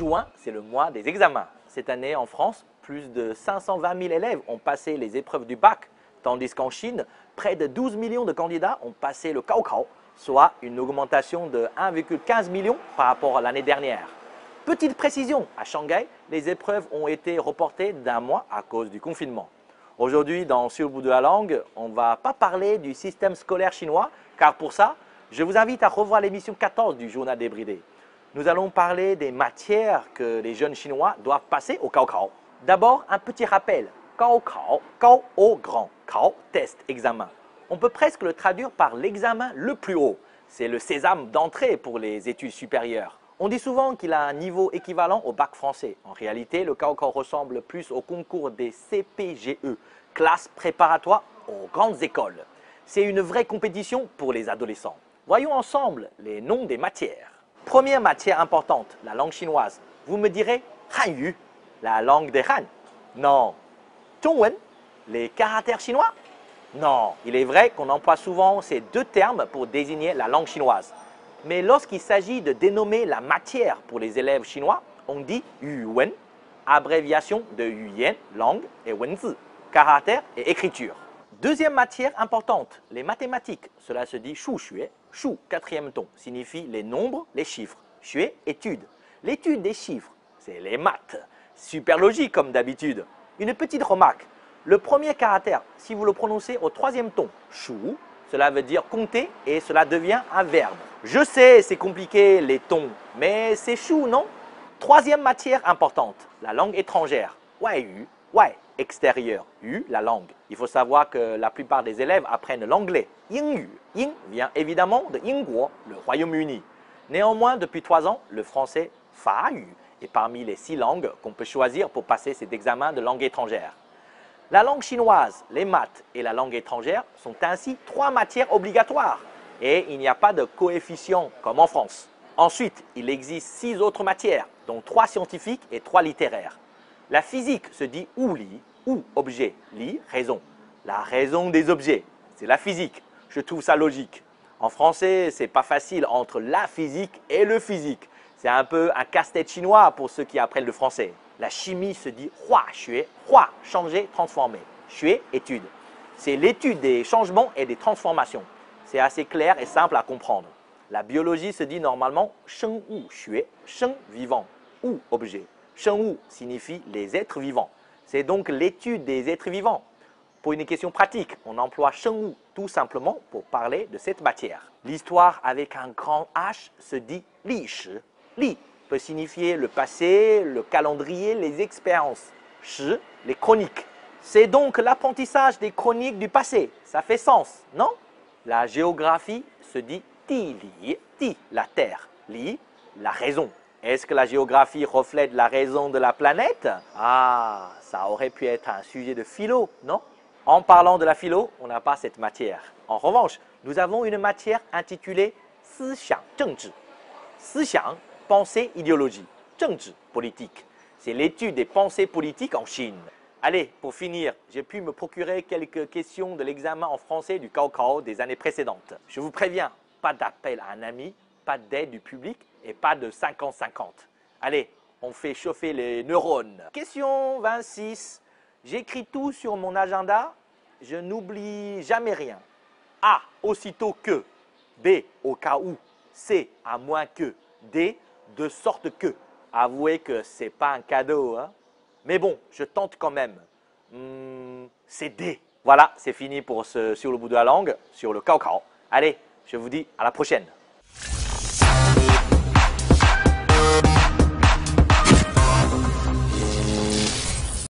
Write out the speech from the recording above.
Juin, c'est le mois des examens. Cette année, en France, plus de 520 000 élèves ont passé les épreuves du bac, tandis qu'en Chine, près de 12 millions de candidats ont passé le Gaokao, soit une augmentation de 1,15 million par rapport à l'année dernière. Petite précision, à Shanghai, les épreuves ont été reportées d'un mois à cause du confinement. Aujourd'hui, dans Sur le bout de la langue, on ne va pas parler du système scolaire chinois, car pour ça, je vous invite à revoir l'émission 14 du Journal débridé. Nous allons parler des matières que les jeunes Chinois doivent passer au Gaokao. D'abord, un petit rappel. Gaokao, Gao au grand, Kao, test, examen. On peut presque le traduire par l'examen le plus haut. C'est le sésame d'entrée pour les études supérieures. On dit souvent qu'il a un niveau équivalent au bac français. En réalité, le Gaokao ressemble plus au concours des CPGE, classes préparatoires aux grandes écoles. C'est une vraie compétition pour les adolescents. Voyons ensemble les noms des matières. Première matière importante, la langue chinoise. Vous me direz Hanyu, la langue des Han. Non. Zhongwen, les caractères chinois. Non, il est vrai qu'on emploie souvent ces deux termes pour désigner la langue chinoise. Mais lorsqu'il s'agit de dénommer la matière pour les élèves chinois, on dit Yuwen, abréviation de Yuyan, langue, et Wenzi, caractère et écriture. Deuxième matière importante, les mathématiques. Cela se dit Shu Xue. Shu, quatrième ton, signifie les nombres, les chiffres. Xue, étude. L'étude des chiffres, c'est les maths. Super logique comme d'habitude. Une petite remarque. Le premier caractère, si vous le prononcez au troisième ton, Shu, cela veut dire compter et cela devient un verbe. Je sais, c'est compliqué les tons, mais c'est chou, non? Troisième matière importante, la langue étrangère. Waiyu, Wai, extérieur, Yu, la langue. Il faut savoir que la plupart des élèves apprennent l'anglais. Yingyu, Ying vient évidemment de Yingguo, le Royaume-Uni. Néanmoins, depuis 3 ans, le français Fayu est parmi les 6 langues qu'on peut choisir pour passer cet examen de langue étrangère. La langue chinoise, les maths et la langue étrangère sont ainsi 3 matières obligatoires et il n'y a pas de coefficient comme en France. Ensuite, il existe 6 autres matières, dont 3 scientifiques et 3 littéraires. La physique se dit Li, ou objet, Li, raison. La raison des objets, c'est la physique. Je trouve ça logique. En français, c'est pas facile entre la physique et le physique. C'est un peu un casse-tête chinois pour ceux qui apprennent le français. La chimie se dit Hua Xue, Hua, changer, transformer. Xue, étude. C'est l'étude des changements et des transformations. C'est assez clair et simple à comprendre. La biologie se dit normalement Sheng Wu Xue, Sheng, vivant, ou objet. Sheng Wu signifie les êtres vivants. C'est donc l'étude des êtres vivants. Pour une question pratique, on emploie Sheng Wu tout simplement pour parler de cette matière. L'histoire avec un grand H se dit Li Shi. Li peut signifier le passé, le calendrier, les expériences. Shi, les chroniques. C'est donc l'apprentissage des chroniques du passé. Ça fait sens, non? La géographie se dit Ti Li, Ti, la terre, Li, la raison. Est-ce que la géographie reflète la raison de la planète? Ah, ça aurait pu être un sujet de philo, non? En parlant de la philo, on n'a pas cette matière. En revanche, nous avons une matière intitulée Si Xiang Zhengzhi. Si Xiang, pensée, idéologie. Zhengzhi, politique. C'est l'étude des pensées politiques en Chine. Allez, pour finir, j'ai pu me procurer quelques questions de l'examen en français du Gaokao des années précédentes. Je vous préviens, pas d'appel à un ami, pas d'aide du public et pas de 50-50. Allez, on fait chauffer les neurones. Question 26. J'écris tout sur mon agenda, je n'oublie jamais rien. A, aussitôt que. B, au cas où. C, à moins que. D, de sorte que. Avouez que ce n'est pas un cadeau, hein? Mais bon, je tente quand même. C'est D. Voilà, c'est fini pour ce Sur le bout de la langue, sur le Gaokao. Allez, je vous dis à la prochaine.